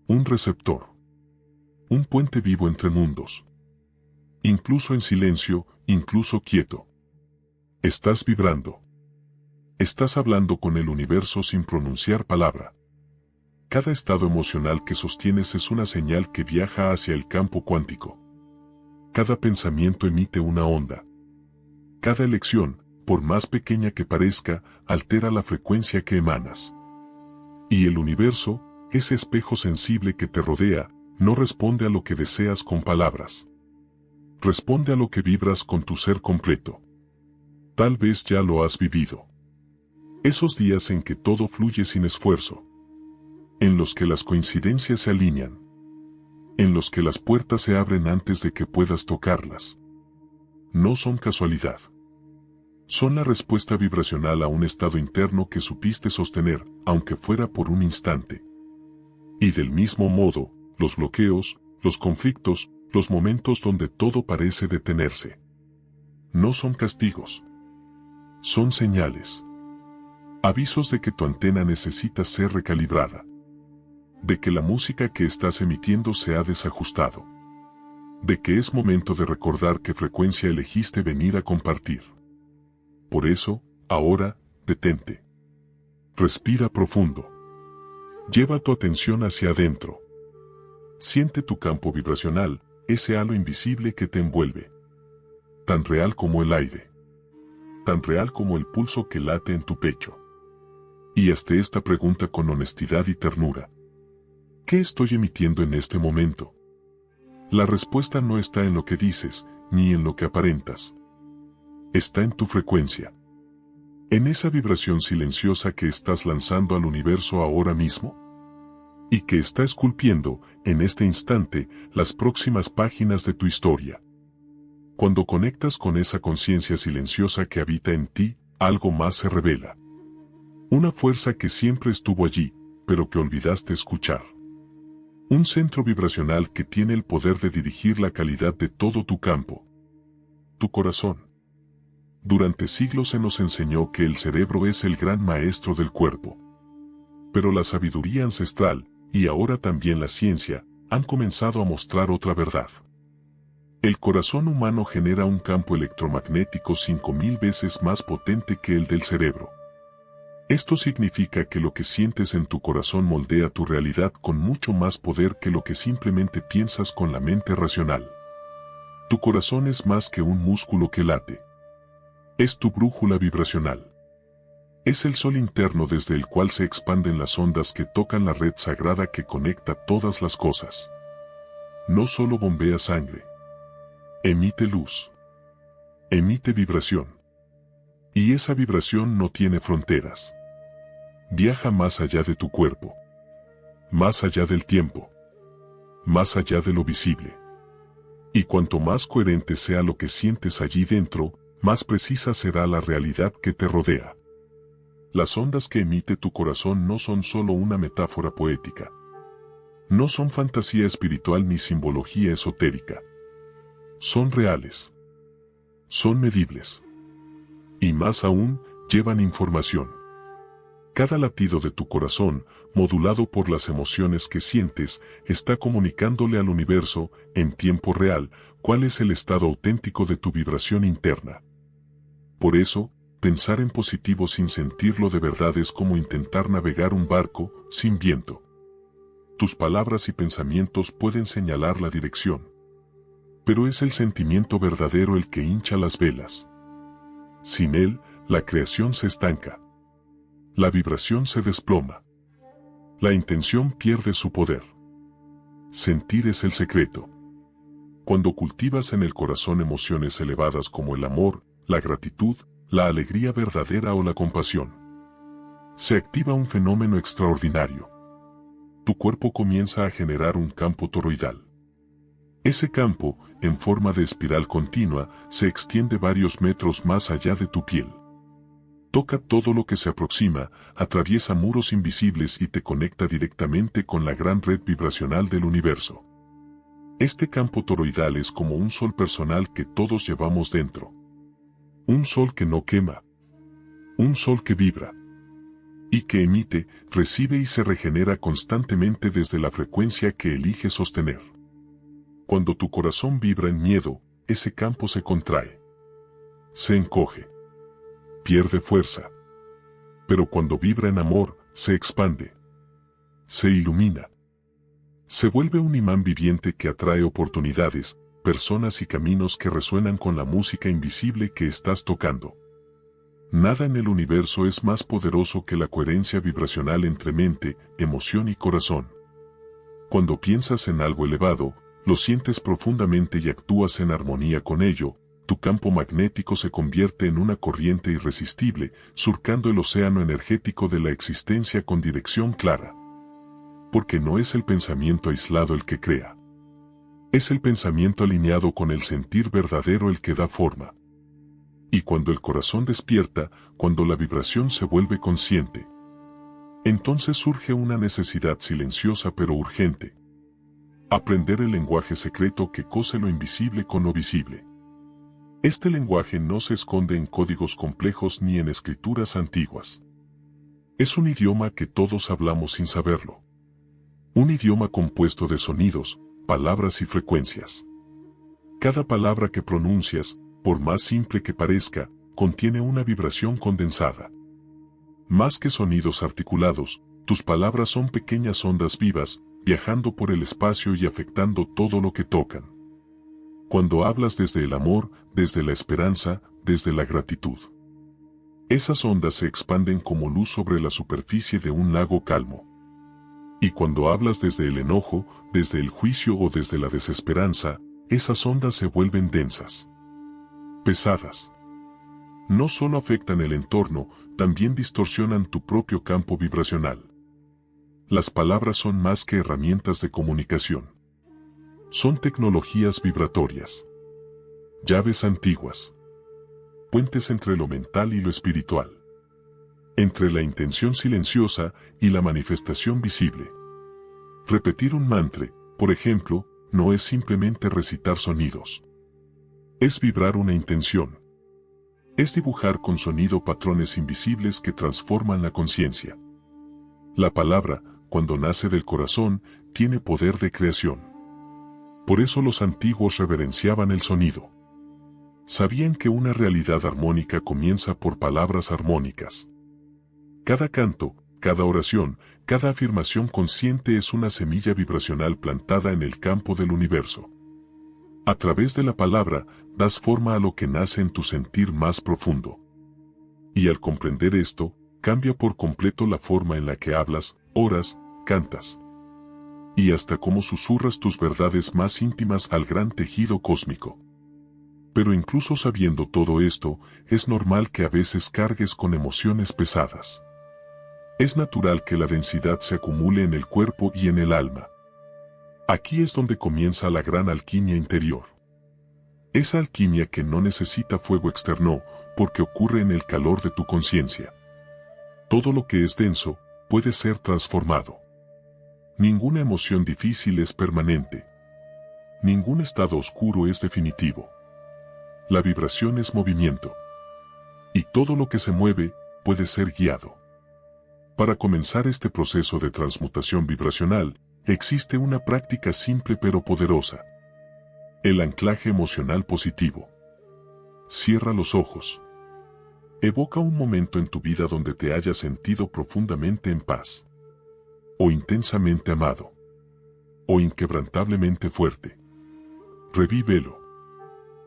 Un receptor. Un puente vivo entre mundos. Incluso en silencio, incluso quieto. Estás vibrando. Estás hablando con el universo sin pronunciar palabra. Cada estado emocional que sostienes es una señal que viaja hacia el campo cuántico. Cada pensamiento emite una onda. Cada elección, por más pequeña que parezca, altera la frecuencia que emanas. Y el universo, ese espejo sensible que te rodea, no responde a lo que deseas con palabras. Responde a lo que vibras con tu ser completo. Tal vez ya lo has vivido. Esos días en que todo fluye sin esfuerzo. En los que las coincidencias se alinean. En los que las puertas se abren antes de que puedas tocarlas. No son casualidad. Son la respuesta vibracional a un estado interno que supiste sostener, aunque fuera por un instante. Y del mismo modo, los bloqueos, los conflictos, los momentos donde todo parece detenerse. No son castigos. Son señales. Avisos de que tu antena necesita ser recalibrada. De que la música que estás emitiendo se ha desajustado. De que es momento de recordar qué frecuencia elegiste venir a compartir. Por eso, ahora, detente. Respira profundo. Lleva tu atención hacia adentro. Siente tu campo vibracional, ese halo invisible que te envuelve. Tan real como el aire. Tan real como el pulso que late en tu pecho. Y hazte esta pregunta con honestidad y ternura. ¿Qué estoy emitiendo en este momento? La respuesta no está en lo que dices, ni en lo que aparentas. Está en tu frecuencia. En esa vibración silenciosa que estás lanzando al universo ahora mismo. Y que está esculpiendo, en este instante, las próximas páginas de tu historia. Cuando conectas con esa conciencia silenciosa que habita en ti, algo más se revela. Una fuerza que siempre estuvo allí, pero que olvidaste escuchar. Un centro vibracional que tiene el poder de dirigir la calidad de todo tu campo. Tu corazón. Durante siglos se nos enseñó que el cerebro es el gran maestro del cuerpo. Pero la sabiduría ancestral, y ahora también la ciencia, han comenzado a mostrar otra verdad. El corazón humano genera un campo electromagnético 5000 veces más potente que el del cerebro. Esto significa que lo que sientes en tu corazón moldea tu realidad con mucho más poder que lo que simplemente piensas con la mente racional. Tu corazón es más que un músculo que late. Es tu brújula vibracional. Es el sol interno desde el cual se expanden las ondas que tocan la red sagrada que conecta todas las cosas. No solo bombea sangre. Emite luz. Emite vibración. Y esa vibración no tiene fronteras. Viaja más allá de tu cuerpo. Más allá del tiempo. Más allá de lo visible. Y cuanto más coherente sea lo que sientes allí dentro, más precisa será la realidad que te rodea. Las ondas que emite tu corazón no son solo una metáfora poética. No son fantasía espiritual ni simbología esotérica. Son reales. Son medibles. Y más aún, llevan información. Cada latido de tu corazón, modulado por las emociones que sientes, está comunicándole al universo, en tiempo real, cuál es el estado auténtico de tu vibración interna. Por eso, pensar en positivo sin sentirlo de verdad es como intentar navegar un barco sin viento. Tus palabras y pensamientos pueden señalar la dirección. Pero es el sentimiento verdadero el que hincha las velas. Sin él, la creación se estanca. La vibración se desploma. La intención pierde su poder. Sentir es el secreto. Cuando cultivas en el corazón emociones elevadas como el amor, la gratitud, la alegría verdadera o la compasión, se activa un fenómeno extraordinario. Tu cuerpo comienza a generar un campo toroidal. Ese campo, en forma de espiral continua, se extiende varios metros más allá de tu piel. Toca todo lo que se aproxima, atraviesa muros invisibles y te conecta directamente con la gran red vibracional del universo. Este campo toroidal es como un sol personal que todos llevamos dentro. Un sol que no quema. Un sol que vibra. Y que emite, recibe y se regenera constantemente desde la frecuencia que elige sostener. Cuando tu corazón vibra en miedo, ese campo se contrae. Se encoge. Pierde fuerza. Pero cuando vibra en amor, se expande. Se ilumina. Se vuelve un imán viviente que atrae oportunidades, personas y caminos que resuenan con la música invisible que estás tocando. Nada en el universo es más poderoso que la coherencia vibracional entre mente, emoción y corazón. Cuando piensas en algo elevado, lo sientes profundamente y actúas en armonía con ello, tu campo magnético se convierte en una corriente irresistible, surcando el océano energético de la existencia con dirección clara. Porque no es el pensamiento aislado el que crea. Es el pensamiento alineado con el sentir verdadero el que da forma. Y cuando el corazón despierta, cuando la vibración se vuelve consciente, entonces surge una necesidad silenciosa pero urgente. Aprender el lenguaje secreto que cose lo invisible con lo visible. Este lenguaje no se esconde en códigos complejos ni en escrituras antiguas. Es un idioma que todos hablamos sin saberlo. Un idioma compuesto de sonidos, palabras y frecuencias. Cada palabra que pronuncias, por más simple que parezca, contiene una vibración condensada. Más que sonidos articulados, tus palabras son pequeñas ondas vivas, viajando por el espacio y afectando todo lo que tocan. Cuando hablas desde el amor, desde la esperanza, desde la gratitud, esas ondas se expanden como luz sobre la superficie de un lago calmo. Y cuando hablas desde el enojo, desde el juicio o desde la desesperanza, esas ondas se vuelven densas, pesadas. No solo afectan el entorno, también distorsionan tu propio campo vibracional. Las palabras son más que herramientas de comunicación. Son tecnologías vibratorias. Llaves antiguas. Puentes entre lo mental y lo espiritual. Entre la intención silenciosa y la manifestación visible. Repetir un mantra, por ejemplo, no es simplemente recitar sonidos. Es vibrar una intención. Es dibujar con sonido patrones invisibles que transforman la conciencia. La palabra, cuando nace del corazón, tiene poder de creación. Por eso los antiguos reverenciaban el sonido. Sabían que una realidad armónica comienza por palabras armónicas. Cada canto, cada oración, cada afirmación consciente es una semilla vibracional plantada en el campo del universo. A través de la palabra, das forma a lo que nace en tu sentir más profundo. Y al comprender esto, cambia por completo la forma en la que hablas, oras, cantas. Y hasta cómo susurras tus verdades más íntimas al gran tejido cósmico. Pero incluso sabiendo todo esto, es normal que a veces cargues con emociones pesadas. Es natural que la densidad se acumule en el cuerpo y en el alma. Aquí es donde comienza la gran alquimia interior. Esa alquimia que no necesita fuego externo, porque ocurre en el calor de tu conciencia. Todo lo que es denso, puede ser transformado. Ninguna emoción difícil es permanente. Ningún estado oscuro es definitivo. La vibración es movimiento. Y todo lo que se mueve, puede ser guiado. Para comenzar este proceso de transmutación vibracional, existe una práctica simple pero poderosa. El anclaje emocional positivo. Cierra los ojos. Evoca un momento en tu vida donde te hayas sentido profundamente en paz. O intensamente amado. O inquebrantablemente fuerte. Revívelo.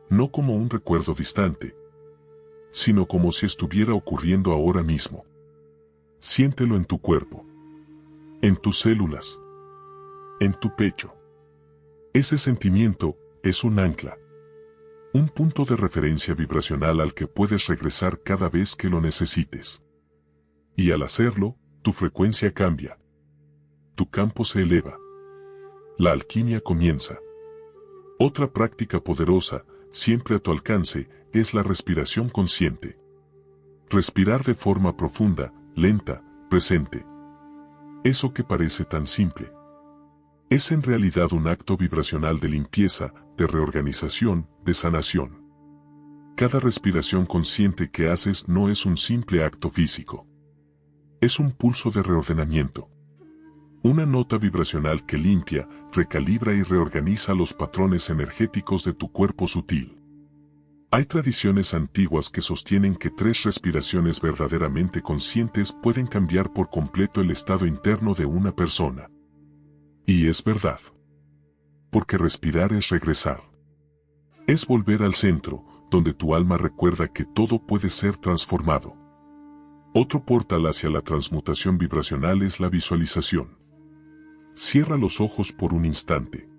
No como un recuerdo distante, sino como si estuviera ocurriendo ahora mismo. Siéntelo en tu cuerpo. En tus células. En tu pecho. Ese sentimiento es un ancla. Un punto de referencia vibracional al que puedes regresar cada vez que lo necesites. Y al hacerlo, tu frecuencia cambia. Tu campo se eleva. La alquimia comienza. Otra práctica poderosa, siempre a tu alcance, es la respiración consciente. Respirar de forma profunda, lenta, presente. Eso que parece tan simple. Es en realidad un acto vibracional de limpieza, de reorganización, de sanación. Cada respiración consciente que haces no es un simple acto físico. Es un pulso de reordenamiento. Una nota vibracional que limpia, recalibra y reorganiza los patrones energéticos de tu cuerpo sutil. Hay tradiciones antiguas que sostienen que 3 respiraciones verdaderamente conscientes pueden cambiar por completo el estado interno de una persona. Y es verdad. Porque respirar es regresar. Es volver al centro, donde tu alma recuerda que todo puede ser transformado. Otro portal hacia la transmutación vibracional es la visualización. Cierra los ojos por un instante.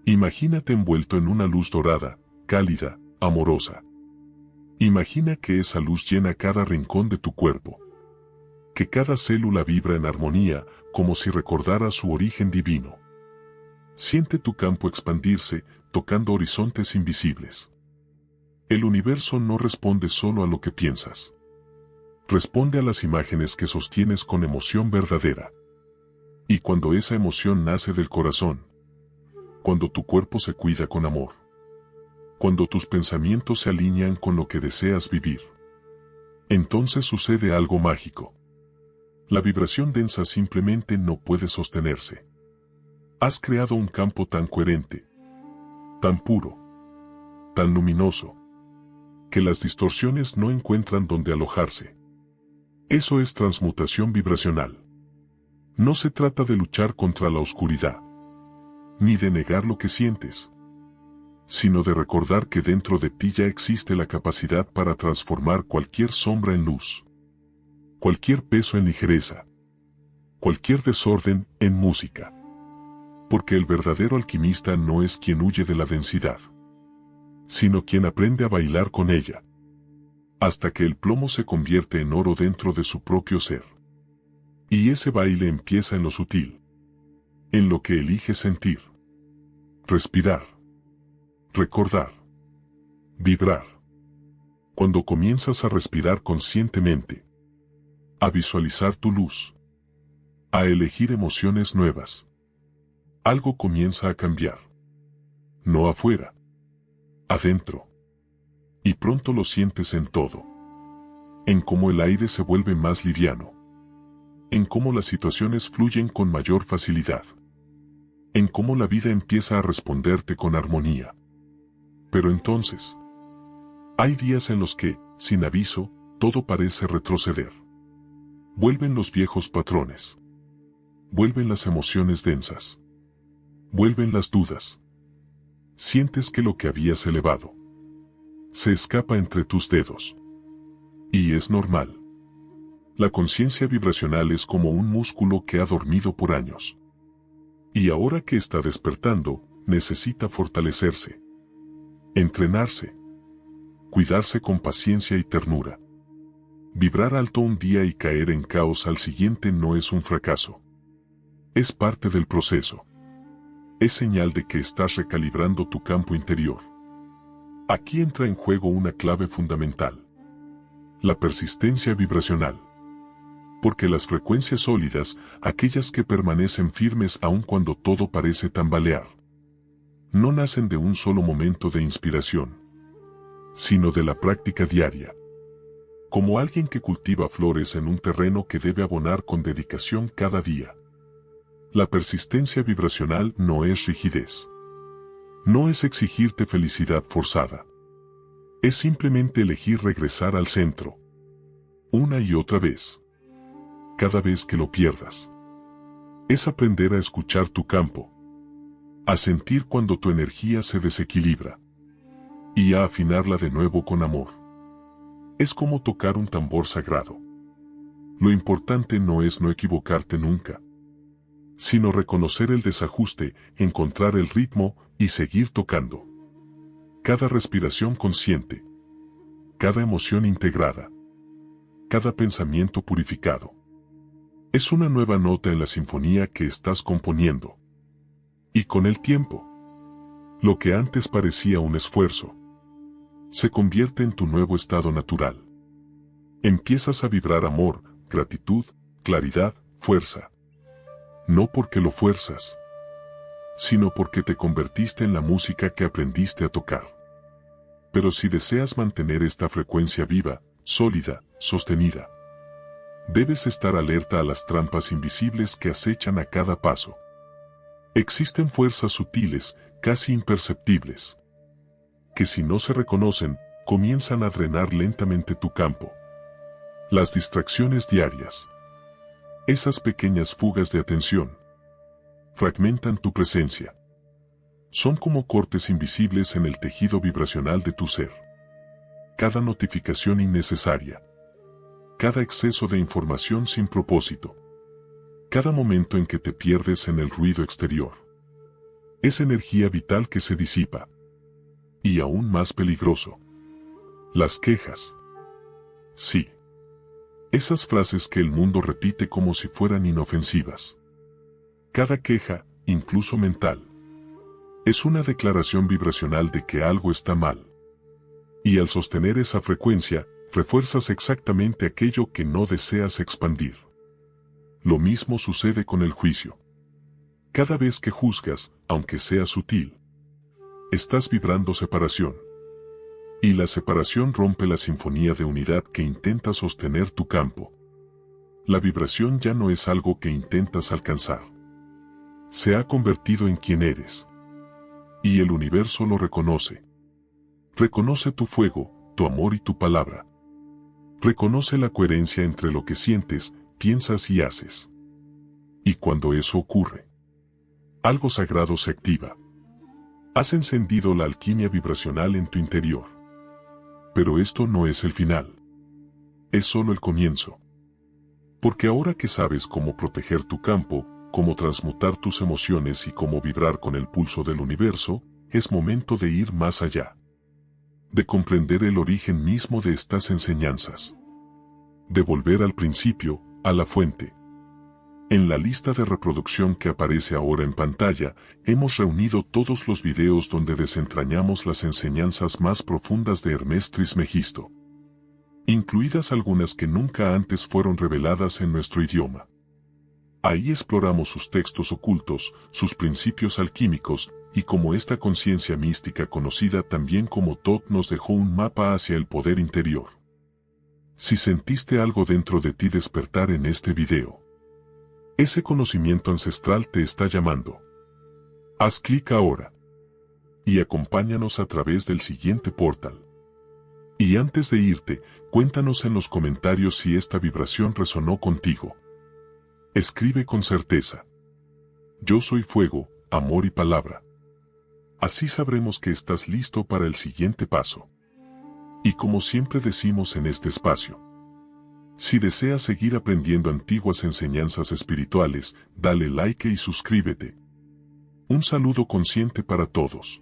Imagínate envuelto en una luz dorada, cálida, amorosa. Imagina que esa luz llena cada rincón de tu cuerpo. Que cada célula vibra en armonía, como si recordara su origen divino. Siente tu campo expandirse, tocando horizontes invisibles. El universo no responde solo a lo que piensas. Responde a las imágenes que sostienes con emoción verdadera. Y cuando esa emoción nace del corazón, cuando tu cuerpo se cuida con amor, Cuando tus pensamientos se alinean con lo que deseas vivir, entonces sucede algo mágico. La vibración densa simplemente no puede sostenerse. Has creado un campo tan coherente, tan puro, tan luminoso, que las distorsiones no encuentran dónde alojarse. Eso es transmutación vibracional. No se trata de luchar contra la oscuridad, ni de negar lo que sientes, sino de recordar que dentro de ti ya existe la capacidad para transformar cualquier sombra en luz, cualquier peso en ligereza, cualquier desorden en música. Porque el verdadero alquimista no es quien huye de la densidad, sino quien aprende a bailar con ella, hasta que el plomo se convierte en oro dentro de su propio ser. Y ese baile empieza en lo sutil, en lo que eliges sentir, respirar, recordar, vibrar. Cuando comienzas a respirar conscientemente, a visualizar tu luz, a elegir emociones nuevas, algo comienza a cambiar. No afuera, adentro. Y pronto lo sientes en todo. En cómo el aire se vuelve más liviano. En cómo las situaciones fluyen con mayor facilidad. En cómo la vida empieza a responderte con armonía. Pero entonces, hay días en los que, sin aviso, todo parece retroceder. Vuelven los viejos patrones. Vuelven las emociones densas. Vuelven las dudas. Sientes que lo que habías elevado se escapa entre tus dedos. Y es normal. La conciencia vibracional es como un músculo que ha dormido por años. Y ahora que está despertando, necesita fortalecerse, entrenarse, cuidarse con paciencia y ternura. Vibrar alto un día y caer en caos al siguiente no es un fracaso. Es parte del proceso. Es señal de que estás recalibrando tu campo interior. Aquí entra en juego una clave fundamental: la persistencia vibracional. Porque las frecuencias sólidas, aquellas que permanecen firmes aun cuando todo parece tambalear, no nacen de un solo momento de inspiración, sino de la práctica diaria. Como alguien que cultiva flores en un terreno que debe abonar con dedicación cada día. La persistencia vibracional no es rigidez. No es exigirte felicidad forzada. Es simplemente elegir regresar al centro. Una y otra vez. Cada vez que lo pierdas. Es aprender a escuchar tu campo. A sentir cuando tu energía se desequilibra. Y a afinarla de nuevo con amor. Es como tocar un tambor sagrado. Lo importante no es no equivocarte nunca, sino reconocer el desajuste, encontrar el ritmo y seguir tocando. Cada respiración consciente, cada emoción integrada, cada pensamiento purificado. Es una nueva nota en la sinfonía que estás componiendo. Y con el tiempo, lo que antes parecía un esfuerzo, se convierte en tu nuevo estado natural. Empiezas a vibrar amor, gratitud, claridad, fuerza. No porque lo fuerzas, sino porque te convertiste en la música que aprendiste a tocar. Pero si deseas mantener esta frecuencia viva, sólida, sostenida, debes estar alerta a las trampas invisibles que acechan a cada paso. Existen fuerzas sutiles, casi imperceptibles, que si no se reconocen, comienzan a drenar lentamente tu campo. Las distracciones diarias. Esas pequeñas fugas de atención fragmentan tu presencia. Son como cortes invisibles en el tejido vibracional de tu ser. Cada notificación innecesaria. Cada exceso de información sin propósito. Cada momento en que te pierdes en el ruido exterior. Es energía vital que se disipa. Y aún más peligroso. Las quejas. Sí. Esas frases que el mundo repite como si fueran inofensivas. Cada queja, incluso mental, es una declaración vibracional de que algo está mal. Y al sostener esa frecuencia, refuerzas exactamente aquello que no deseas expandir. Lo mismo sucede con el juicio. Cada vez que juzgas, aunque sea sutil, estás vibrando separación. Y la separación rompe la sinfonía de unidad que intenta sostener tu campo. La vibración ya no es algo que intentas alcanzar. Se ha convertido en quien eres. Y el universo lo reconoce. Reconoce tu fuego, tu amor y tu palabra. Reconoce la coherencia entre lo que sientes, piensas y haces. Y cuando eso ocurre, algo sagrado se activa. Has encendido la alquimia vibracional en tu interior. Pero esto no es el final. Es solo el comienzo. Porque ahora que sabes cómo proteger tu campo, cómo transmutar tus emociones y cómo vibrar con el pulso del universo, es momento de ir más allá. De comprender el origen mismo de estas enseñanzas. De volver al principio, a la fuente. En la lista de reproducción que aparece ahora en pantalla, hemos reunido todos los videos donde desentrañamos las enseñanzas más profundas de Hermes Trismegisto, incluidas algunas que nunca antes fueron reveladas en nuestro idioma. Ahí exploramos sus textos ocultos, sus principios alquímicos, y cómo esta conciencia mística conocida también como Thoth nos dejó un mapa hacia el poder interior. Si sentiste algo dentro de ti despertar en este video, ese conocimiento ancestral te está llamando. Haz clic ahora y acompáñanos a través del siguiente portal. Y antes de irte, cuéntanos en los comentarios si esta vibración resonó contigo. Escribe con certeza. Yo soy fuego, amor y palabra. Así sabremos que estás listo para el siguiente paso. Y como siempre decimos en este espacio, si deseas seguir aprendiendo antiguas enseñanzas espirituales, dale like y suscríbete. Un saludo consciente para todos.